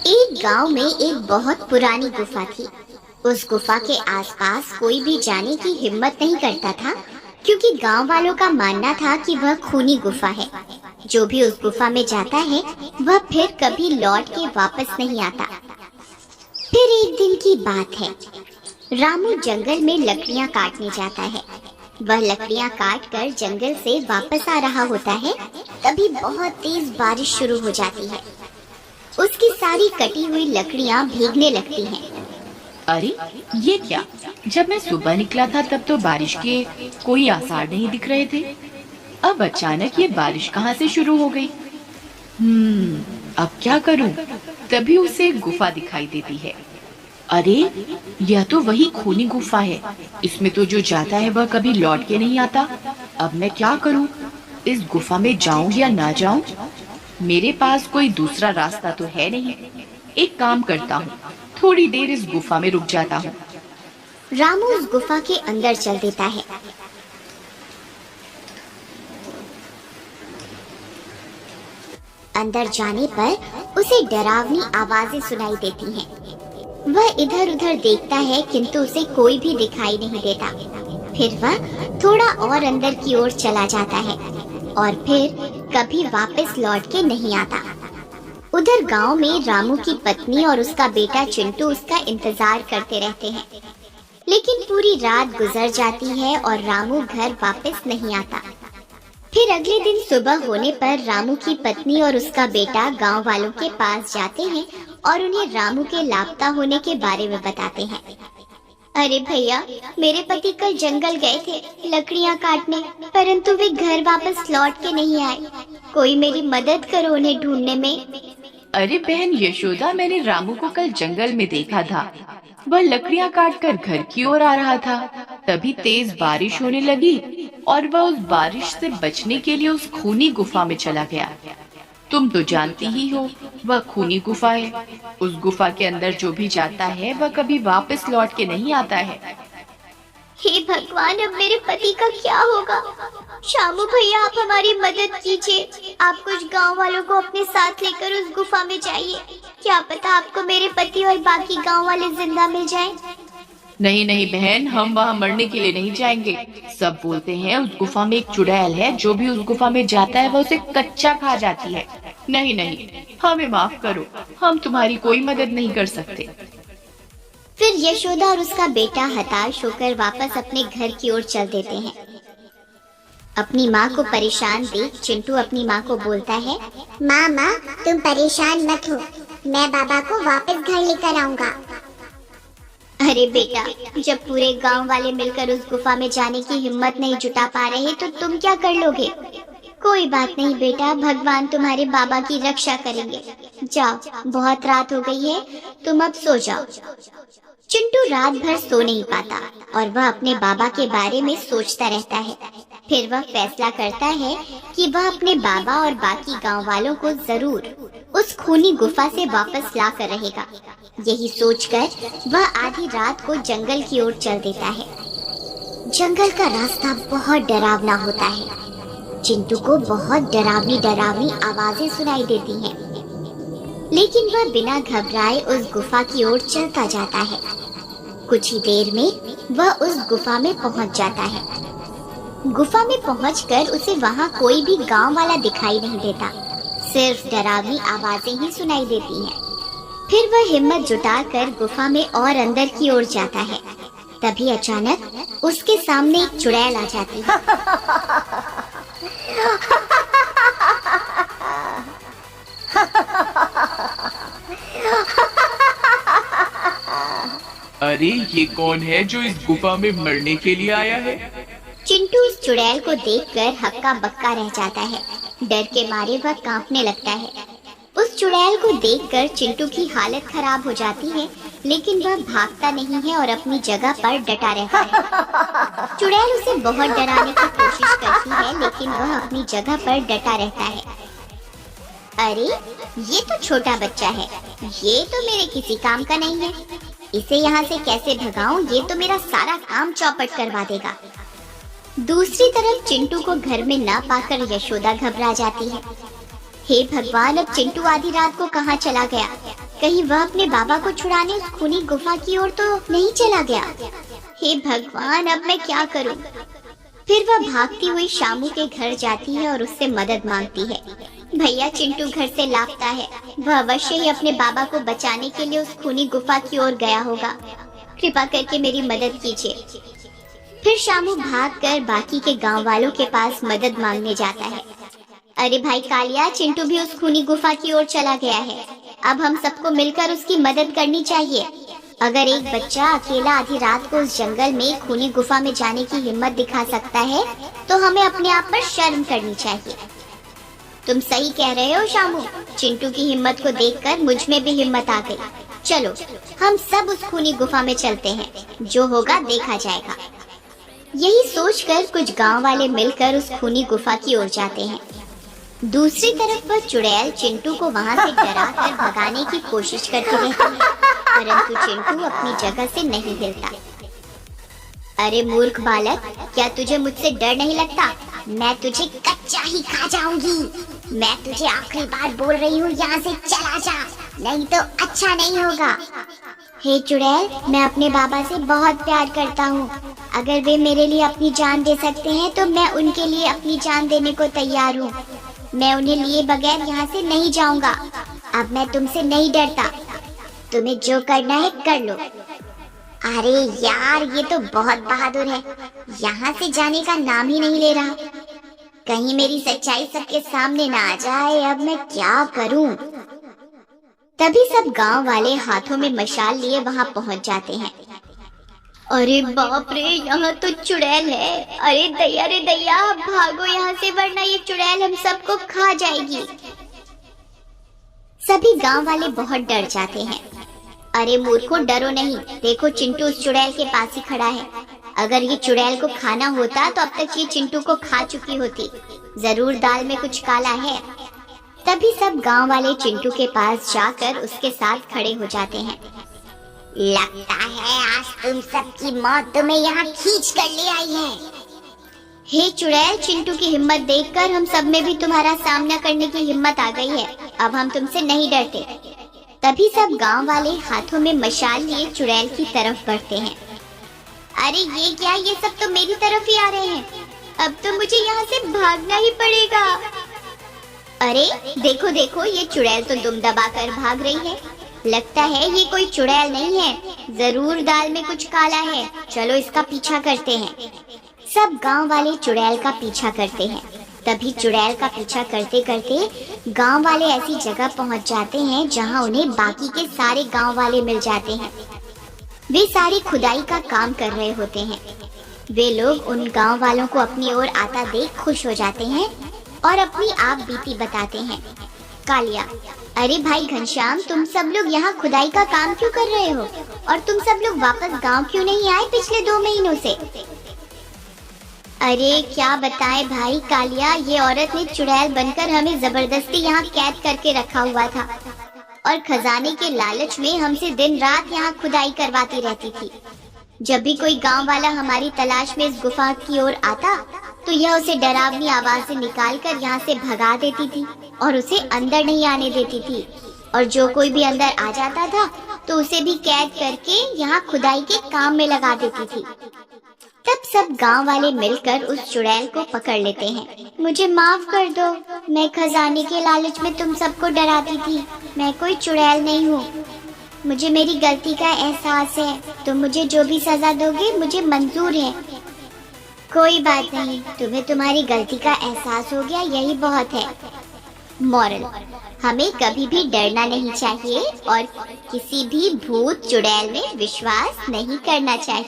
एक गांव में एक बहुत पुरानी गुफा थी। उस गुफा के आसपास कोई भी जाने की हिम्मत नहीं करता था, क्योंकि गांव वालों का मानना था कि वह खूनी गुफा है। जो भी उस गुफा में जाता है वह फिर कभी लौट के वापस नहीं आता। फिर एक दिन की बात है, रामू जंगल में लकड़ियां काटने जाता है। वह लकड़ियां काट कर जंगल से वापस आ रहा होता है, तभी बहुत तेज बारिश शुरू हो जाती है। उसकी सारी कटी हुई लकड़ियां भीगने लगती हैं। अरे ये क्या? जब मैं सुबह निकला था तब तो बारिश के कोई आसार नहीं दिख रहे थे। अब अचानक ये बारिश कहाँ से शुरू हो गई? अब क्या करूं? तभी उसे एक गुफा दिखाई देती है। अरे यह तो वही खूनी गुफा है। इसमें तो जो जाता है वह कभी लौट के नहीं आता। अब मैं क्या करूं? इस गुफा में जाऊं या ना जाऊं? मेरे पास कोई दूसरा रास्ता तो है नहीं। एक काम करता हूँ, थोड़ी देर इस गुफा में रुक जाता हूँ। रामू उस गुफा के अंदर चल देता है। अंदर जाने पर उसे डरावनी आवाजें सुनाई देती हैं। वह इधर उधर देखता है, किंतु उसे कोई भी दिखाई नहीं देता। फिर वह थोड़ा और अंदर की ओर चला जाता है और फिर कभी वापस लौट के नहीं आता। उधर गांव में रामू की पत्नी और उसका बेटा चिंटू उसका इंतजार करते रहते हैं, लेकिन पूरी रात गुजर जाती है और रामू घर वापस नहीं आता। फिर अगले दिन सुबह होने पर रामू की पत्नी और उसका बेटा गांव वालों के पास जाते हैं और उन्हें रामू के लापता होने के बारे में बताते हैं। अरे भैया, मेरे पति कल जंगल गए थे लकड़ियां काटने, परंतु वे घर वापस लौट के नहीं आए। कोई मेरी मदद करो उन्हें ढूंढने में। अरे बहन यशोदा, मैंने रामू को कल जंगल में देखा था। वह लकड़ियां काट कर घर की ओर आ रहा था। तभी तेज बारिश होने लगी और वह उस बारिश से बचने के लिए उस खूनी गुफा में चला गया। तुम तो जानती ही हो, वह खूनी गुफा है। उस गुफा के अंदर जो भी जाता है वह कभी वापस लौट के नहीं आता है। हे भगवान, अब मेरे पति का क्या होगा? शामू भैया, आप हमारी मदद कीजिए। आप कुछ गांव वालों को अपने साथ लेकर उस गुफा में जाइए। क्या पता आपको मेरे पति और बाकी गांव वाले जिंदा मिल जाएं। नहीं नहीं बहन, हम वहाँ मरने के लिए नहीं जाएंगे। सब बोलते हैं उस गुफा में एक चुड़ैल है, जो भी उस गुफा में जाता है वह उसे कच्चा खा जाती है। नहीं नहीं, हमें माफ करो, हम तुम्हारी कोई मदद नहीं कर सकते। फिर यशोदा और उसका बेटा हताश होकर वापस अपने घर की ओर चल देते हैं। अपनी माँ को परेशान देख चिंटू अपनी माँ को बोलता है, माँ, तुम परेशान मत हो, मैं बाबा को वापस घर लेकर आऊंगा। अरे बेटा, जब पूरे गांव वाले मिलकर उस गुफा में जाने की हिम्मत नहीं जुटा पा रहे तो तुम क्या कर लोगे? कोई बात नहीं बेटा, भगवान तुम्हारे बाबा की रक्षा करेंगे। जाओ, बहुत रात हो गई है, तुम अब सो जाओ। चिंटू रात भर सो नहीं पाता और वह अपने बाबा के बारे में सोचता रहता है। फिर वह फैसला करता है कि वह अपने बाबा और बाकी गांव वालों को जरूर उस खूनी गुफा से वापस ला कर रहेगा। यही सोचकर वह आधी रात को जंगल की ओर चल देता है। जंगल का रास्ता बहुत डरावना होता है। चिंटू को बहुत डरावनी डरावनी आवाजें सुनाई देती हैं, लेकिन वह बिना घबराए उस गुफा की ओर चलता जाता है। कुछ ही देर में वह उस गुफा में पहुंच जाता है। गुफा में पहुंचकर उसे वहां कोई भी गांव वाला दिखाई नहीं देता, सिर्फ डरावनी आवाजें ही सुनाई देती हैं। फिर वह हिम्मत जुटाकर गुफा में और अंदर की ओर जाता है। तभी अचानक उसके सामने एक चुड़ैल आ जाती है। अरे ये कौन है जो इस गुफा में मरने के लिए आया है? चिंटू उस चुड़ैल को देखकर हक्का बक्का रह जाता है। डर के मारे वह कांपने लगता है। उस चुड़ैल को देखकर चिंटू की हालत खराब हो जाती है, लेकिन वह भागता नहीं है और अपनी जगह पर डटा रहता है। चुड़ैल उसे बहुत डराने की कोशिश करती है, लेकिन वह अपनी जगह पर डटा रहता है। अरे ये तो छोटा बच्चा है, ये तो मेरे किसी काम का नहीं है। इसे यहाँ से कैसे भगाऊं? ये तो मेरा सारा काम चौपट करवा देगा। दूसरी तरफ चिंटू को घर में न पाकर यशोदा घबरा जाती है। हे भगवान, अब चिंटू आधी रात को कहाँ चला गया? कहीं वह अपने बाबा को छुड़ाने उस खूनी गुफा की ओर तो नहीं चला गया। हे भगवान, अब मैं क्या करूं? फिर वह भागती हुई शामू के घर जाती है और उससे मदद मांगती है। भैया, चिंटू घर से लापता है। वह अवश्य ही अपने बाबा को बचाने के लिए उस खूनी गुफा की ओर गया होगा। कृपा करके मेरी मदद कीजिए। फिर शामू भागकर बाकी के गांव वालों के पास मदद मांगने जाता है। अरे भाई कालिया, चिंटू भी उस खूनी गुफा की ओर चला गया है। अब हम सबको मिलकर उसकी मदद करनी चाहिए। अगर एक बच्चा अकेला आधी रात को उस जंगल में खूनी गुफा में जाने की हिम्मत दिखा सकता है तो हमें अपने आप पर शर्म करनी चाहिए। तुम सही कह रहे हो शामू। चिंटू की हिम्मत को देखकर मुझ में भी हिम्मत आ गई। चलो हम सब उस खूनी गुफा में चलते हैं, जो होगा देखा जाएगा। यही सोचकर कुछ गांव वाले मिलकर उस खूनी गुफा की ओर जाते हैं। दूसरी तरफ वह चुड़ैल चिंटू को वहां से डराकर भगाने की कोशिश करती रहती है, परंतु चिंटू अपनी जगह से नहीं हिलता। अरे मूर्ख बालक, क्या तुझे मुझसे डर नहीं लगता? मैं तुझे कच्चा ही खा जाऊंगी। मैं तुझे आखिरी बार बोल रही हूँ, यहाँ से चला जा, नहीं तो अच्छा नहीं होगा। हे चुड़ैल, मैं अपने बाबा से बहुत प्यार करता हूँ। अगर वे मेरे लिए अपनी जान दे सकते हैं तो मैं उनके लिए अपनी जान देने को तैयार हूँ। मैं उन्हें लिए बगैर यहाँ से नहीं जाऊंगा। अब मैं तुमसे नहीं डरता। तुम्हें जो करना है कर लो। अरे यार, ये तो बहुत बहादुर है। यहाँ से जाने का नाम ही नहीं ले रहा। कहीं मेरी सच्चाई सबके सामने ना आ जाए। अब मैं क्या करूं? तभी सब गांव वाले हाथों में मशाल लिए वहां पहुंच जाते हैं। अरे बाप रे, यहाँ तो चुड़ैल है। अरे दैया रे दैया, भागो यहाँ से, वरना ये चुड़ैल हम सबको खा जाएगी। सभी गांव वाले बहुत डर जाते हैं। अरे मूर्खों, डरो नहीं। देखो, चिंटू उस चुड़ैल के पास ही खड़ा है। अगर ये चुड़ैल को खाना होता तो अब तक ये चिंटू को खा चुकी होती। जरूर दाल में कुछ काला है। तभी सब गांव वाले चिंटू के पास जाकर उसके साथ खड़े हो जाते हैं। लगता है आज तुम सबकी मौत तुम्हें यहाँ खींच कर ले आई है। हे चुड़ैल, चिंटू की हिम्मत देखकर हम सब में भी तुम्हारा सामना करने की हिम्मत आ गई है। अब हम तुमसे नहीं डरते। तभी सब गांव वाले हाथों में मशाल लिए चुड़ैल की तरफ बढ़ते हैं। अरे ये क्या, ये सब तो मेरी तरफ ही आ रहे हैं। अब तो मुझे यहाँ से भागना ही पड़ेगा। अरे देखो देखो, ये चुड़ैल तो दुम दबा कर भाग रही है। लगता है ये कोई चुड़ैल नहीं है, जरूर दाल में कुछ काला है। चलो इसका पीछा करते हैं। सब गांव वाले चुड़ैल का पीछा करते हैं। तभी चुड़ैल का पीछा करते करते गांव वाले ऐसी जगह पहुंच जाते हैं जहां उन्हें बाकी के सारे गांव वाले मिल जाते हैं। वे सारी खुदाई का काम कर रहे होते हैं। वे लोग उन गांव वालों को अपनी ओर आता देख खुश हो जाते हैं और अपनी आप बीती बताते हैं। कालिया, अरे भाई घनश्याम, तुम सब लोग यहाँ खुदाई का काम क्यों कर रहे हो? और तुम सब लोग वापस गांव क्यों नहीं आए पिछले 2 महीनों से? अरे क्या बताएं भाई कालिया, ये औरत ने चुड़ैल बनकर हमें जबरदस्ती यहाँ कैद करके रखा हुआ था और खजाने के लालच में हमसे दिन रात यहाँ खुदाई करवाती रहती थी। जब भी कोई गांव वाला हमारी तलाश में इस गुफा की ओर आता तो यह उसे डरावनी आवाज से निकालकर यहाँ से भगा देती थी और उसे अंदर नहीं आने देती थी। और जो कोई भी अंदर आ जाता था तो उसे भी कैद करके यहाँ खुदाई के काम में लगा देती थी। तब सब गांव वाले मिलकर उस चुड़ैल को पकड़ लेते हैं। मुझे माफ कर दो, मैं खजाने के लालच में तुम सबको डराती थी। मैं कोई चुड़ैल नहीं हूँ। मुझे मेरी गलती का एहसास है। तुम मुझे जो भी सजा दोगे मुझे मंजूर है। कोई बात नहीं, तुम्हें तुम्हारी गलती का एहसास हो गया, यही बहुत है। मॉरल, हमें कभी भी डरना नहीं चाहिए और किसी भी भूत चुड़ैल में विश्वास नहीं करना चाहिए।